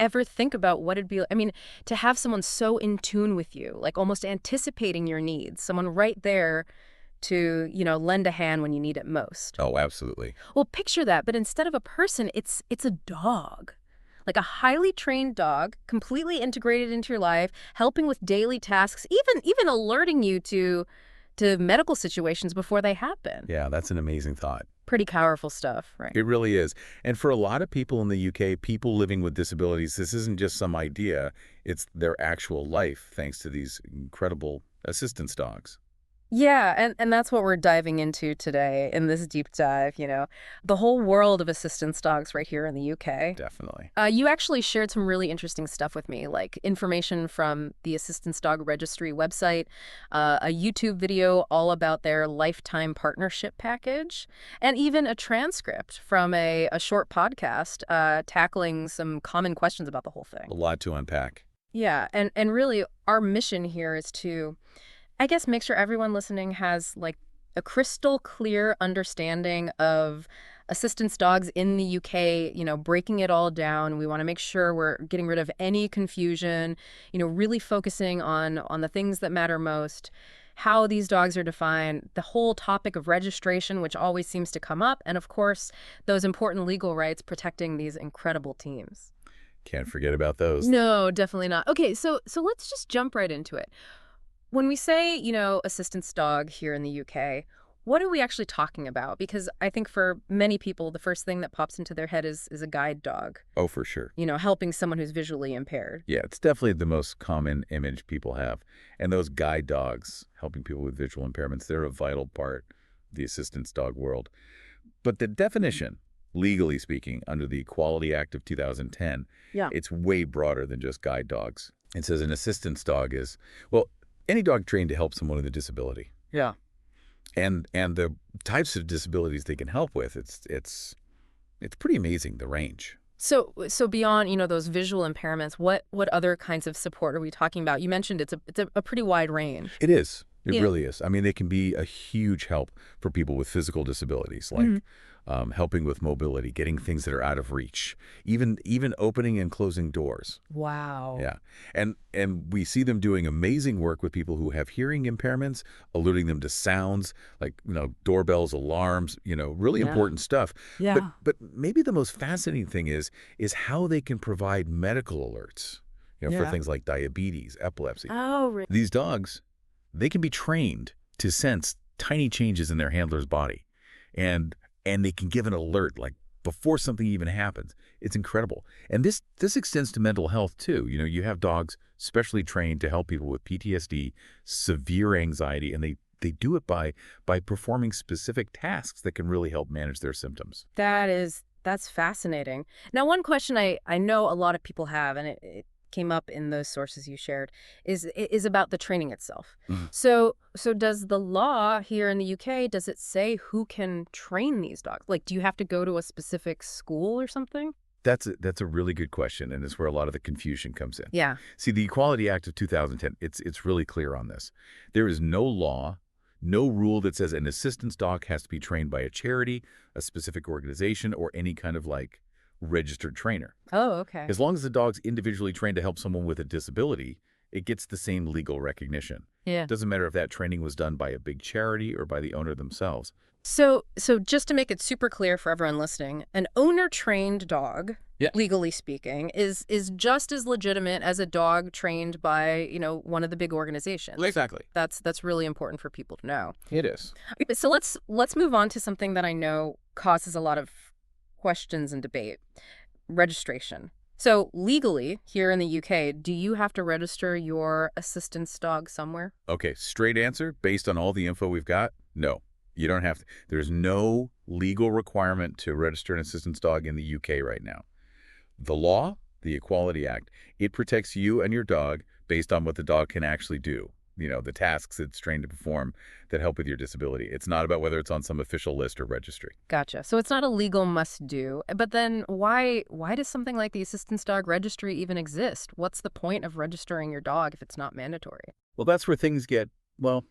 ever think about what it'd be I mean, to have someone so in tune with you, like almost anticipating your needs, someone right there to, lend a hand when you need it most. Oh, absolutely. Well, picture that, but instead of a person, it's a dog. Like a highly trained dog, completely integrated into your life, helping with daily tasks, even alerting you to medical situations before they happen. Yeah, that's an amazing thought. Pretty powerful stuff, right? It really is. And for a lot of people in the UK, people living with disabilities, this isn't just some idea. It's their actual life, thanks to these incredible assistance dogs. Yeah, and that's what we're diving into today in this deep dive, the whole world of assistance dogs right here in the UK. Definitely. You actually shared some really interesting stuff with me, like information from the Assistance Dog Registry website, a YouTube video all about their lifetime partnership package, and even a transcript from a short podcast tackling some common questions about the whole thing. A lot to unpack. Yeah, and really our mission here is to, I guess, make sure everyone listening has like a crystal clear understanding of assistance dogs in the UK, breaking it all down. We want to make sure we're getting rid of any confusion, really focusing on the things that matter most, how these dogs are defined, the whole topic of registration, which always seems to come up, and of course, those important legal rights protecting these incredible teams. Can't forget about those. No, definitely not. Okay, so let's just jump right into it. When we say, assistance dog here in the UK, what are we actually talking about? Because I think for many people, the first thing that pops into their head is a guide dog, Oh, for sure. helping someone who's visually impaired. Yeah, it's definitely the most common image people have. And those guide dogs, helping people with visual impairments, they're a vital part of the assistance dog world. But the definition, legally speaking, under the Equality Act of 2010, Yeah. it's way broader than just guide dogs. It says an assistance dog is, well, any dog trained to help someone with a disability. Yeah. And the types of disabilities they can help with, it's pretty amazing, the range. So beyond, those visual impairments, what other kinds of support are we talking about? You mentioned it's a pretty wide range. It is. It Yeah. really is. I mean, they can be a huge help for people with physical disabilities, like helping with mobility, getting things that are out of reach, even opening and closing doors. Wow. Yeah. And we see them doing amazing work with people who have hearing impairments, alerting them to sounds like, doorbells, alarms, really Yeah. important stuff. Yeah. But maybe the most fascinating thing is how they can provide medical alerts, for Yeah. things like diabetes, epilepsy. Oh, really? These dogs, they can be trained to sense tiny changes in their handler's body. And they can give an alert like before something even happens. It's incredible. And this extends to mental health too. You have dogs specially trained to help people with PTSD, severe anxiety, and they do it by performing specific tasks that can really help manage their symptoms. That's fascinating. Now, one question I know a lot of people have, and it came up in those sources you shared, is about the training itself. Mhm. So does the law here in the UK, does it say who can train these dogs? Like, do you have to go to a specific school or something? That's a really good question, and it's where a lot of the confusion comes in. Yeah. See, the Equality Act of 2010, it's really clear on this. There is no law, no rule that says an assistance dog has to be trained by a charity, a specific organization, or any kind of registered trainer. Oh, okay. As long as the dog's individually trained to help someone with a disability, it gets the same legal recognition. Yeah. It doesn't matter if that training was done by a big charity or by the owner themselves. So just to make it super clear for everyone listening, an owner-trained dog, Yeah. legally speaking, is just as legitimate as a dog trained by, one of the big organizations. Exactly. That's really important for people to know. It is. Okay, so let's move on to something that I know causes a lot of questions and debate. Registration. So legally, here in the UK, do you have to register your assistance dog somewhere? Okay, straight answer, based on all the info we've got, no. You don't have to. There's no legal requirement to register an assistance dog in the UK right now. The law, the Equality Act, it protects you and your dog based on what the dog can actually do. The tasks it's trained to perform that help with your disability. It's not about whether it's on some official list or registry. Gotcha. So it's not a legal must-do. But then why does something like the assistance dog registry even exist? What's the point of registering your dog if it's not mandatory? Well, that's where things get, well,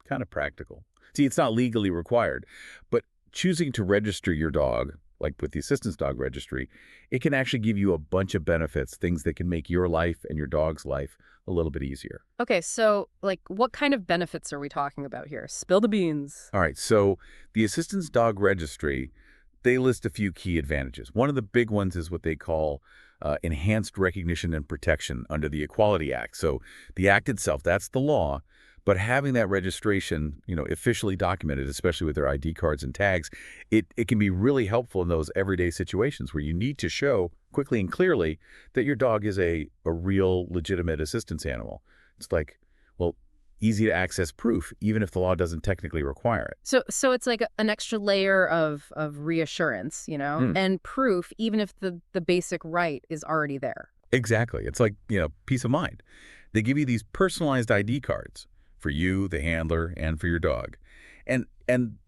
kind of practical. See, it's not legally required, but choosing to register your dog, like with the assistance dog registry, it can actually give you a bunch of benefits, things that can make your life and your dog's life a little bit easier. Okay, so, like, what kind of benefits are we talking about here? Spill the beans. All right, so the assistance dog registry, they list a few key advantages. One of the big ones is what they call enhanced recognition and protection under the Equality Act. So the act itself, that's the law, but having that registration, officially documented, especially with their ID cards and tags, it can be really helpful in those everyday situations where you need to show quickly and clearly that your dog is a real, legitimate assistance animal. It's like, well, easy to access proof, even if the law doesn't technically require it. So it's like an extra layer of reassurance, Hmm. and proof, even if the basic right is already there. Exactly. It's like, peace of mind. They give you these personalized ID cards for you, the handler, and for your dog. And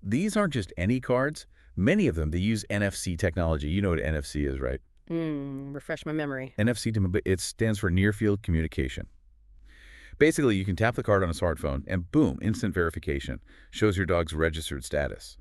these aren't just any cards. Many of them, they use NFC technology. You know what NFC is, right? Refresh my memory. NFC, it stands for Near Field Communication. Basically, you can tap the card on a smartphone and boom, instant verification. Shows your dog's registered status.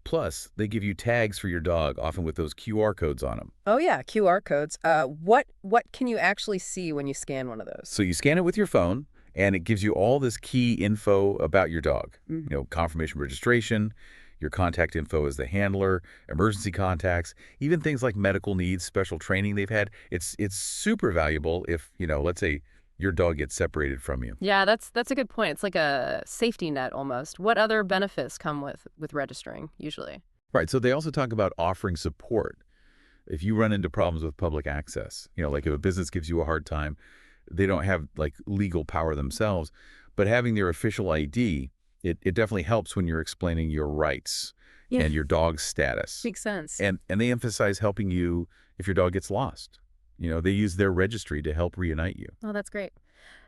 Plus, they give you tags for your dog, often with those QR codes on them. Oh yeah, QR codes. What can you actually see when you scan one of those? So you scan it with your phone, and it gives you all this key info about your dog. Mhm. Confirmation registration, your contact info as the handler, emergency contacts, even things like medical needs, special training they've had. It's super valuable if, let's say your dog gets separated from you. Yeah, that's a good point. It's like a safety net almost. What other benefits come with registering usually? Right. So they also talk about offering support. If you run into problems with public access, like if a business gives you a hard time, they don't have like legal power themselves, but having their official ID, it definitely helps when you're explaining your rights Yeah, and your dog's status. makes sense. And they emphasize helping you if your dog gets lost. They use their registry to help reunite you. Oh, that's great.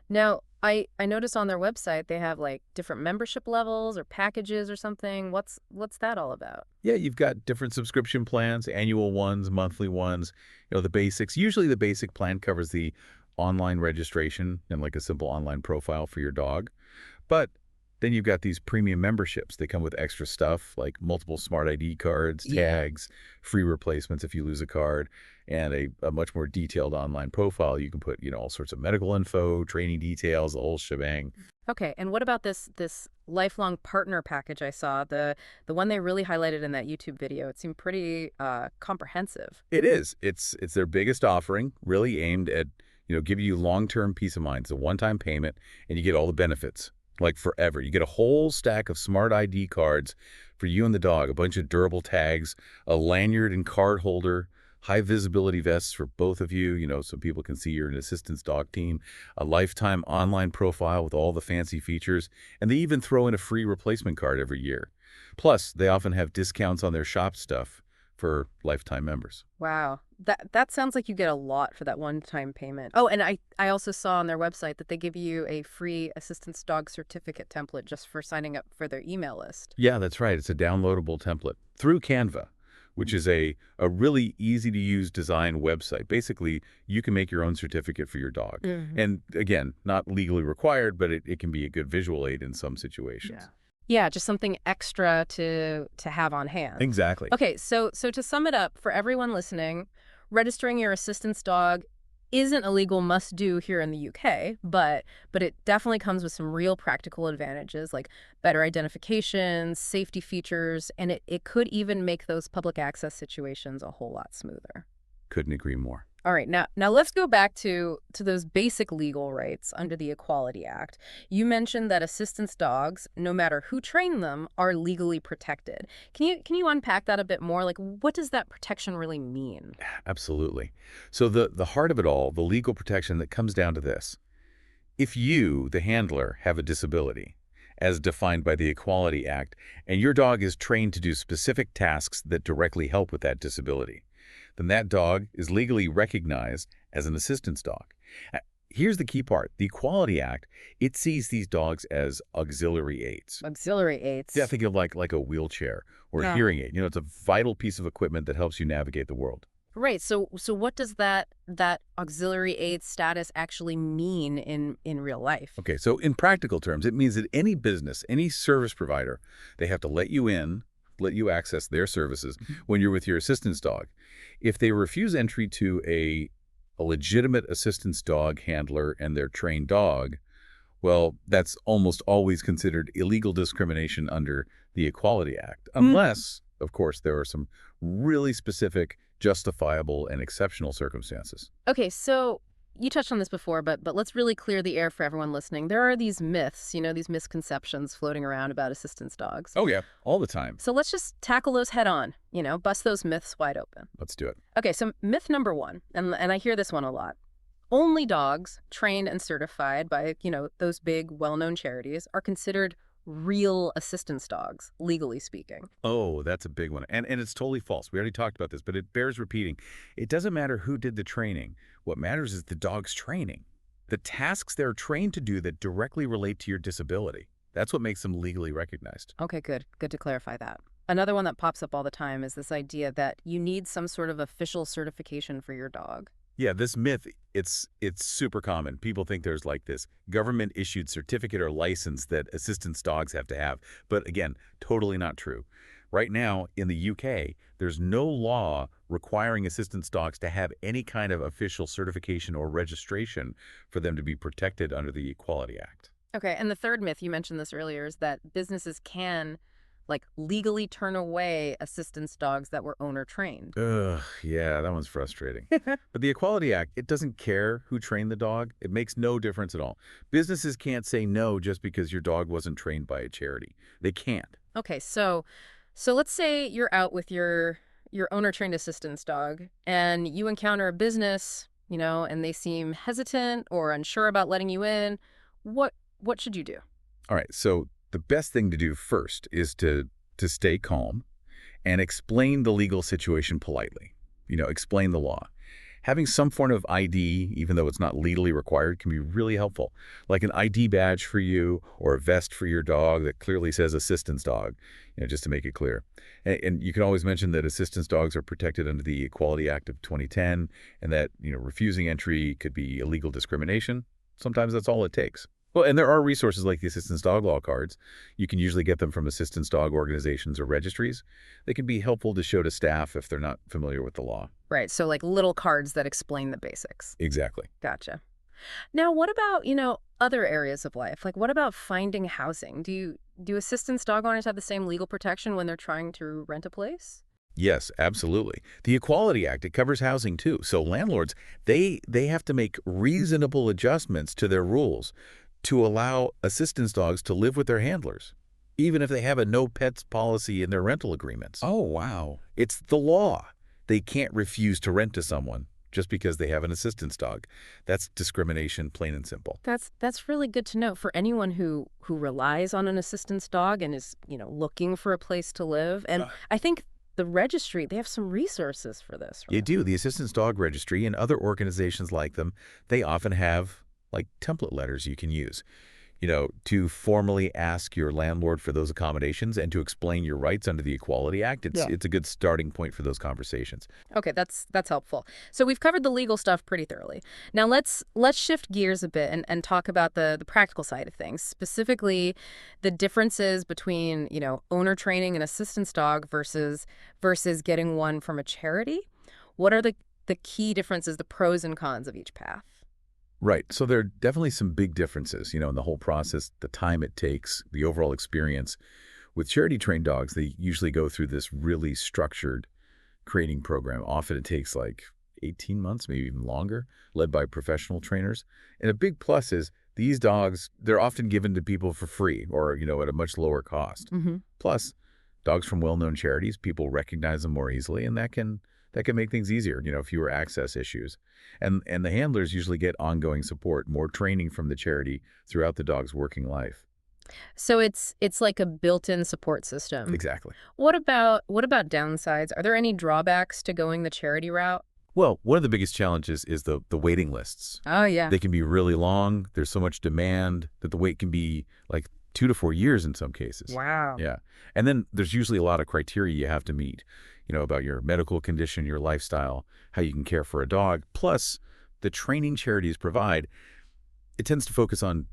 Now, I noticed on their website they have like different membership levels or packages or something. What's that all about? Yeah, you've got different subscription plans, annual ones, monthly ones, the basics. Usually the basic plan covers the online registration and like a simple online profile for your dog. But then you've got these premium memberships. They come with extra stuff like multiple smart ID cards, Yeah. tags, free replacements if you lose a card, and a much more detailed online profile. You can put, all sorts of medical info, training details, the whole shebang. Okay, and what about this lifelong partner package I saw, the one they really highlighted in that YouTube video? It seemed pretty comprehensive. It is. It's their biggest offering, really aimed at, giving you long-term peace of mind. It's a one-time payment, and you get all the benefits, like forever. You get a whole stack of smart ID cards for you and the dog, a bunch of durable tags, a lanyard and card holder, high visibility vests for both of you, so people can see you're an assistance dog team, a lifetime online profile with all the fancy features, and they even throw in a free replacement card every year. Plus, they often have discounts on their shop stuff for lifetime members. Wow. That sounds like you get a lot for that one-time payment. Oh, and I also saw on their website that they give you a free assistance dog certificate template just for signing up for their email list. Yeah, that's right. It's a downloadable template through Canva, which is a really easy-to-use design website. Basically, you can make your own certificate for your dog. Mhm. And again, not legally required, but it can be a good visual aid in some situations. Yeah. Yeah, just something extra to have on hand. Exactly. Okay, so to sum it up, for everyone listening, registering your assistance dog isn't a legal must-do here in the UK, but it definitely comes with some real practical advantages like better identification, safety features, and it could even make those public access situations a whole lot smoother. Couldn't agree more. All right, now let's go back to those basic legal rights under the Equality Act. You mentioned that assistance dogs, no matter who trained them, are legally protected. Can you unpack that a bit more? Like, what does that protection really mean? Absolutely. So the heart of it all, the legal protection that comes down to this. If you, the handler, have a disability, as defined by the Equality Act, and your dog is trained to do specific tasks that directly help with that disability, then that dog is legally recognized as an assistance dog. Here's the key part. The Equality Act, it sees these dogs as auxiliary aids. Auxiliary aids. Yeah, think of like a wheelchair or a Yeah. hearing aid. It's a vital piece of equipment that helps you navigate the world. Right. So what does that auxiliary aid status actually mean in real life? Okay, so in practical terms, it means that any business, any service provider, they have to let you in let you access their services when you're with your assistance dog. If they refuse entry to a legitimate assistance dog handler and their trained dog, well, that's almost always considered illegal discrimination under the Equality Act, unless, of course, there are some really specific, justifiable, and exceptional circumstances. Okay, so you touched on this before, but let's really clear the air for everyone listening. There are these myths, these misconceptions floating around about assistance dogs. Oh, yeah, all the time. So let's just tackle those head on, bust those myths wide open. Let's do it. Okay, so myth number one, and I hear this one a lot. Only dogs trained and certified by, those big, well-known charities are considered real assistance dogs, legally speaking. Oh, that's a big one. And it's totally false. We already talked about this, but it bears repeating. It doesn't matter who did the training. What matters is the dog's training. The tasks they're trained to do that directly relate to your disability. That's what makes them legally recognized. Okay, good. Good to clarify that. Another one that pops up all the time is this idea that you need some sort of official certification for your dog. Yeah, this myth, it's super common. People think there's like this government-issued certificate or license that assistance dogs have to have. But again, totally not true. Right now, in the UK, there's no law requiring assistance dogs to have any kind of official certification or registration for them to be protected under the Equality Act. Okay, and the third myth, you mentioned this earlier, is that businesses can legally turn away assistance dogs that were owner trained. Ugh, yeah, that one's frustrating. But the Equality Act, it doesn't care who trained the dog. It makes no difference at all. Businesses can't say no just because your dog wasn't trained by a charity. They can't. Okay, so let's say you're out with your owner trained assistance dog and you encounter a business, and they seem hesitant or unsure about letting you in. What should you do? All right, so the best thing to do first is to stay calm and explain the legal situation politely. Explain the law. Having some form of ID, even though it's not legally required, can be really helpful. Like an ID badge for you or a vest for your dog that clearly says assistance dog, just to make it clear. And you can always mention that assistance dogs are protected under the Equality Act of 2010 and that, refusing entry could be illegal discrimination. Sometimes that's all it takes. Well, and there are resources like the assistance dog law cards. You can usually get them from assistance dog organizations or registries. They can be helpful to show to staff if they're not familiar with the law. Right, so little cards that explain the basics. Exactly. Gotcha. Now, what about, other areas of life? What about finding housing? Do assistance dog owners have the same legal protection when they're trying to rent a place? Yes, absolutely. The Equality Act, it covers housing too. So landlords, they have to make reasonable adjustments to their rules to allow assistance dogs to live with their handlers, even if they have a no pets policy in their rental agreements. Oh, wow. It's the law. They can't refuse to rent to someone just because they have an assistance dog. That's discrimination, plain and simple. That's really good to know for anyone who relies on an assistance dog and is, looking for a place to live. And I think the registry, they have some resources for this. Right? You do. The Assistance Dog Registry and other organizations like them, they often have template letters you can use, to formally ask your landlord for those accommodations and to explain your rights under the Equality Act. It's a good starting point for those conversations. Okay, that's helpful. So we've covered the legal stuff pretty thoroughly. Now let's shift gears a bit and talk about the practical side of things, specifically the differences between, owner training an assistance dog versus getting one from a charity. What are the key differences, the pros and cons of each path? Right. So there are definitely some big differences, in the whole process, the time it takes, the overall experience. With charity-trained dogs, they usually go through this really structured training program. Often it takes 18 months, maybe even longer, led by professional trainers. And a big plus is these dogs, they're often given to people for free or, at a much lower cost. Mm-hmm. Plus, dogs from well-known charities, people recognize them more easily, and that can make things easier, fewer access issues. And the handlers usually get ongoing support, more training from the charity throughout the dog's working life. So it's like a built-in support system. Exactly. What about downsides? Are there any drawbacks to going the charity route? Well, one of the biggest challenges is the waiting lists. Oh, yeah. They can be really long. There's so much demand that the wait can be 2 to 4 years in some cases. Wow. Yeah. And then there's usually a lot of criteria you have to meet, about your medical condition, your lifestyle, how you can care for a dog. Plus, the training charities provide, it tends to focus on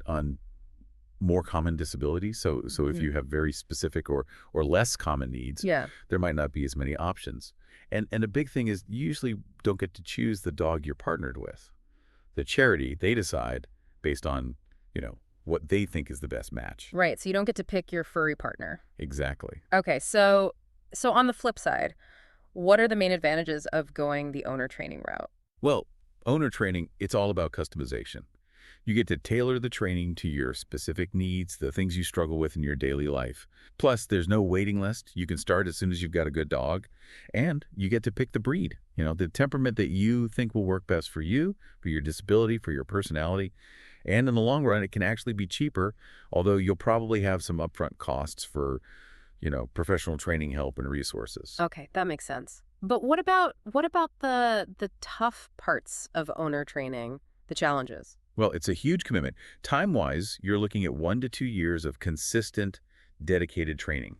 more common disabilities. So if you have very specific or less common needs, Yeah. there might not be as many options. And a big thing is you usually don't get to choose the dog you're partnered with. The charity, they decide based on, what they think is the best match. Right. So you don't get to pick your furry partner. Exactly. Okay. So on the flip side, what are the main advantages of going the owner training route? Well, owner training, it's all about customization. You get to tailor the training to your specific needs, the things you struggle with in your daily life. Plus, there's no waiting list. You can start as soon as you've got a good dog. And you get to pick the breed, the temperament that you think will work best for you, for your disability, for your personality. And in the long run, it can actually be cheaper, although you'll probably have some upfront costs for, professional training help and resources. Okay, that makes sense. But what about the tough parts of owner training, the challenges? Well, it's a huge commitment. Time-wise, you're looking at 1 to 2 years of consistent, dedicated training.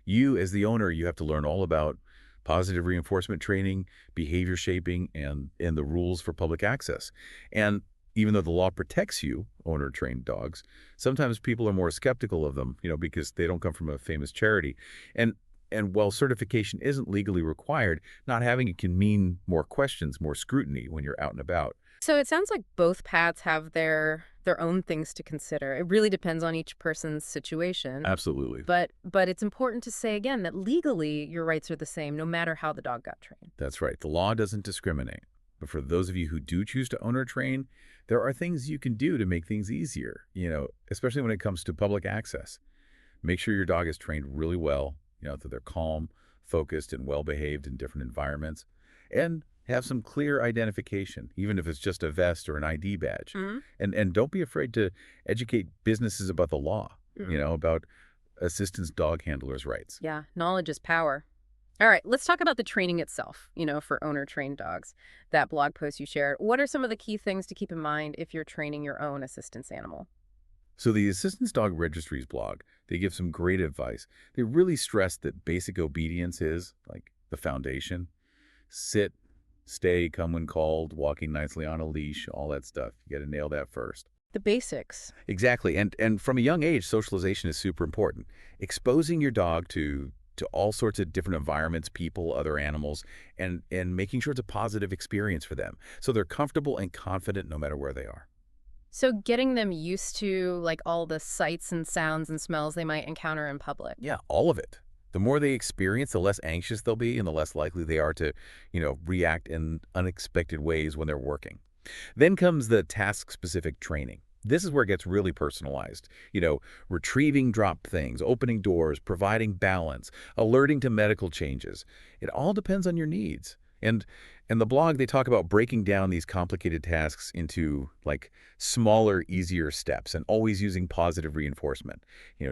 You, as the owner, you have to learn all about positive reinforcement training, behavior shaping, and the rules for public access. And even though the law protects you, owner-trained dogs, sometimes people are more skeptical of them, because they don't come from a famous charity. And and while certification isn't legally required, not having it can mean more questions, more scrutiny when you're out and about. So it sounds like both paths have their own things to consider. It really depends on each person's situation. Absolutely. But it's important to say again that legally your rights are the same no matter how the dog got trained. That's right. The law doesn't discriminate. But for those of you who do choose to own or train, there are things you can do to make things easier, especially when it comes to public access. Make sure your dog is trained really well, that they're calm, focused, and well-behaved in different environments. And have some clear identification, even if it's just a vest or an ID badge. Hmm. And don't be afraid to educate businesses about the law, about assistance dog handlers' rights. Yeah, knowledge is power. All right, let's talk about the training itself, for owner trained dogs. That blog post you shared. What are some of the key things to keep in mind if you're training your own assistance animal? So the Assistance Dog Registry's blog, they give some great advice. They really stress that basic obedience is, like, the foundation. Sit, stay, come when called, walking nicely on a leash, all that stuff. You got to nail that first. The basics. Exactly. And from a young age, socialization is super important. Exposing your dog to all sorts of different environments, people, other animals, and making sure it's a positive experience for them. So they're comfortable and confident no matter where they are. So getting them used to like all the sights and sounds and smells they might encounter in public. Yeah, all of it. The more they experience, the less anxious they'll be and the less likely they are to, react in unexpected ways when they're working. Then comes the task-specific training. This is where it gets really personalized. Retrieving dropped things, opening doors, providing balance, alerting to medical changes. It all depends on your needs. And in the blog, they talk about breaking down these complicated tasks into, like, smaller, easier steps and always using positive reinforcement.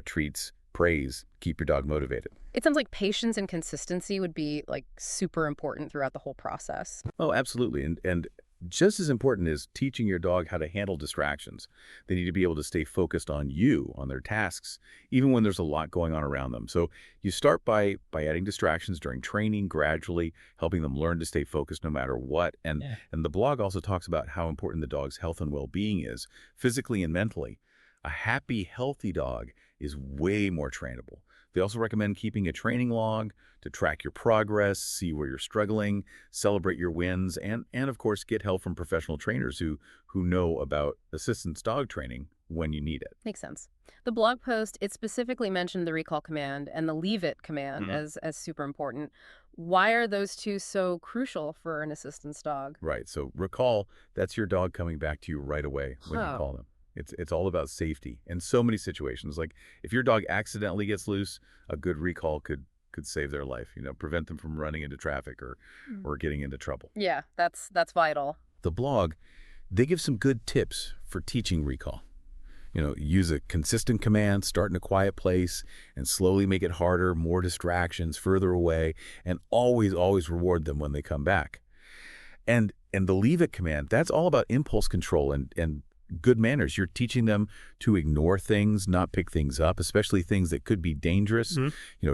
Treats, praise, keep your dog motivated. It sounds like patience and consistency would be like super important throughout the whole process. Oh, absolutely. And just as important is teaching your dog how to handle distractions. They need to be able to stay focused on you, on their tasks, even when there's a lot going on around them. So you start by adding distractions during training, gradually helping them learn to stay focused no matter what. And the blog also talks about how important the dog's health and well-being is, physically and mentally. A happy, healthy dog is way more trainable. They also recommend keeping a training log to track your progress, see where you're struggling, celebrate your wins, and of course, get help from professional trainers who know about assistance dog training when you need it. Makes sense. The blog post, it specifically mentioned the recall command and the leave it command as super important. Why are those two so crucial for an assistance dog? Right. So recall, that's your dog coming back to you right away when you call them. It's all about safety in so many situations. Like if your dog accidentally gets loose, a good recall could save their life, prevent them from running into traffic or getting into trouble. Yeah, that's vital. The blog, they give some good tips for teaching recall. Use a consistent command, start in a quiet place, and slowly make it harder, more distractions, further away, and always, always reward them when they come back. And the leave it command, that's all about impulse control and good manners. You're teaching them to ignore things, not pick things up, especially things that could be dangerous,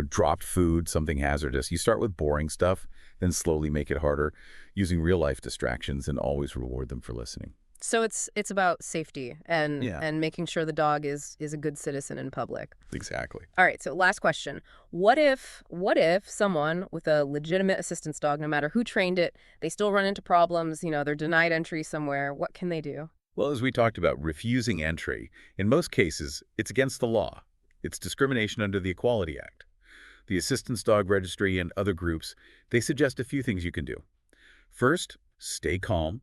dropped food, something hazardous. You start with boring stuff, then slowly make it harder, using real-life distractions and always reward them for listening. So it's about safety and Yeah, making sure the dog is a good citizen in public. exactly. All right, so last question. What if someone with a legitimate assistance dog, no matter who trained it, they still run into problems, they're denied entry somewhere, what can they do? Well, as we talked about, refusing entry, in most cases, it's against the law. It's discrimination under the Equality Act. The Assistance Dog Registry and other groups, they suggest a few things you can do. First, stay calm,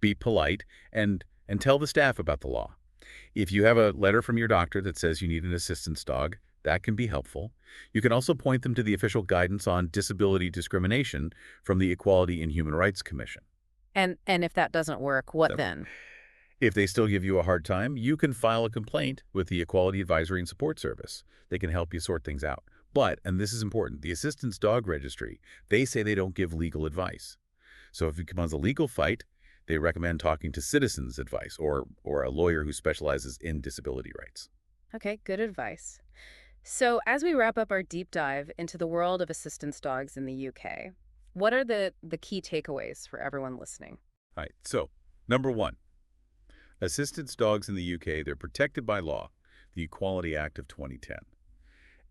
be polite, and tell the staff about the law. If you have a letter from your doctor that says you need an assistance dog, that can be helpful. You can also point them to the official guidance on disability discrimination from the Equality and Human Rights Commission. And if that doesn't work, what So then? if they still give you a hard time, you can file a complaint with the Equality Advisory and Support Service. They can help you sort things out. But, and this is important, the Assistance Dog Registry, they say they don't give legal advice. So if it becomes a legal fight, they recommend talking to Citizens Advice or a lawyer who specializes in disability rights. Okay, good advice. So, as we wrap up our deep dive into the world of assistance dogs in the UK, what are the key takeaways for everyone listening? All right, so number one, assistance dogs in the UK, they're protected by law, the Equality Act of 2010.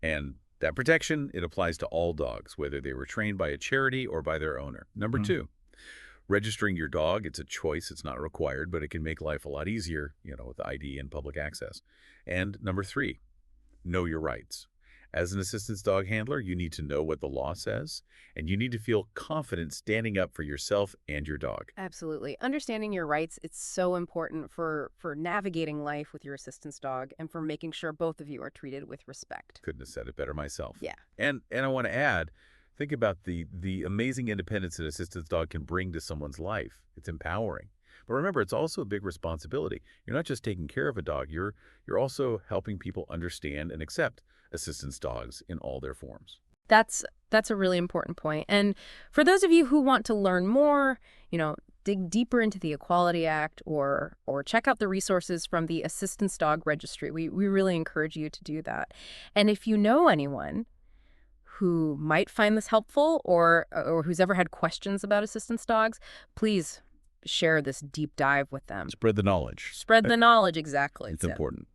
And that protection, it applies to all dogs, whether they were trained by a charity or by their owner. Number two, registering your dog, it's a choice, it's not required, but it can make life a lot easier, with ID and public access. And number three, know your rights. As an assistance dog handler, you need to know what the law says, and you need to feel confident standing up for yourself and your dog. Absolutely. Understanding your rights, it's so important for navigating life with your assistance dog and for making sure both of you are treated with respect. Couldn't have said it better myself. Yeah. And I want to add, think about the amazing independence an assistance dog can bring to someone's life. It's empowering. But remember, it's also a big responsibility. You're not just taking care of a dog, you're also helping people understand and accept assistance dogs in all their forms. That's a really important point. And for those of you who want to learn more, dig deeper into the Equality Act or check out the resources from the Assistance Dog Registry. We really encourage you to do that. And if you know anyone who might find this helpful or who's ever had questions about assistance dogs, please share this deep dive with them. Spread the knowledge. Spread the knowledge, exactly. It's important.